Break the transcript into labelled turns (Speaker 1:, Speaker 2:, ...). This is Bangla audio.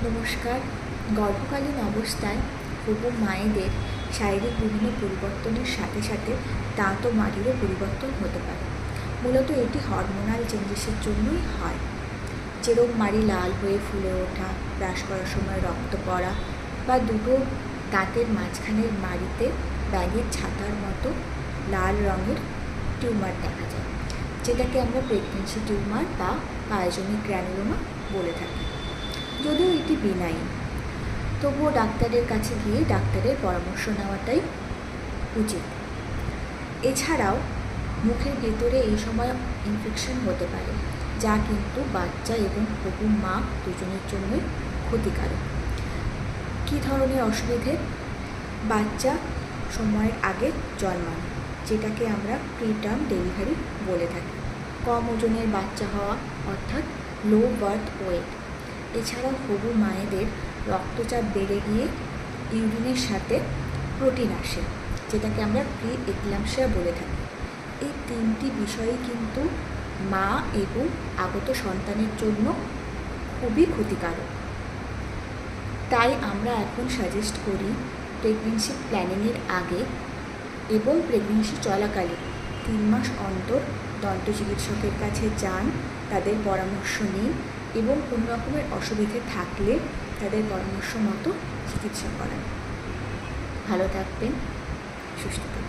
Speaker 1: নমস্কার। গর্ভকালীন অবস্থায় হবু মায়েদের শারীরিক বিভিন্ন পরিবর্তনের সাথে সাথে দাঁত ও মাড়িরও পরিবর্তন হতে পারে। মূলত এটি হরমোনাল চেঞ্জেসের জন্যই হয়। যেরকম মাড়ি লাল হয়ে ফুলে ওঠা, ব্রাশ করার সময় রক্ত পড়া, বা দুটো দাঁতের মাঝখানের মাড়িতে ব্যাগের ছাতার মতো লাল রঙের টিউমার দেখা যায়, যেটাকে আমরা প্রেগনেন্সি টিউমার বা পায়োজেনিক গ্র্যানুলোমা বলে থাকি। যদিও এটি বিনাইন, তবুও ডাক্তারের কাছে গিয়ে ডাক্তারের পরামর্শ নেওয়াটাই উচিত। এছাড়াও মুখের ভেতরে এই সময় ইনফেকশন হতে পারে, যা কিন্তু বাচ্চা এবং হবু মা দুজনের জন্যই ক্ষতিকারক। কী ধরনের অসুবিধে? বাচ্চা সময়ের আগে জন্মানো, যেটাকে আমরা প্রিটার্ম ডেলিভারি বলে থাকি। কম ওজনের বাচ্চা হওয়া, অর্থাৎ লো বার্থ ওয়েট। এছাড়াও হবু মায়েদের রক্তচাপ বেড়ে গিয়ে ইউরিনের সাথে প্রোটিন আসে, যেটাকে আমরা প্রি এক্লাম্পসিয়া বলে থাকি। এই তিনটি বিষয়ই কিন্তু মা এবং আগত সন্তানের জন্য খুবই ক্ষতিকারক। তাই আমরা এখন সাজেস্ট করি প্রেগনেন্সি প্ল্যানিংয়ের আগে এবং প্রেগনেন্সি চলাকালীন 3 মাস অন্তর দন্ত চিকিৎসকের কাছে যান, তাদের পরামর্শ নিন এবং কোনো রকমের অসুবিধে থাকলে তাদের পরামর্শ মতো চিকিৎসা করান। ভালো থাকবেন, সুস্থ থাকবেন।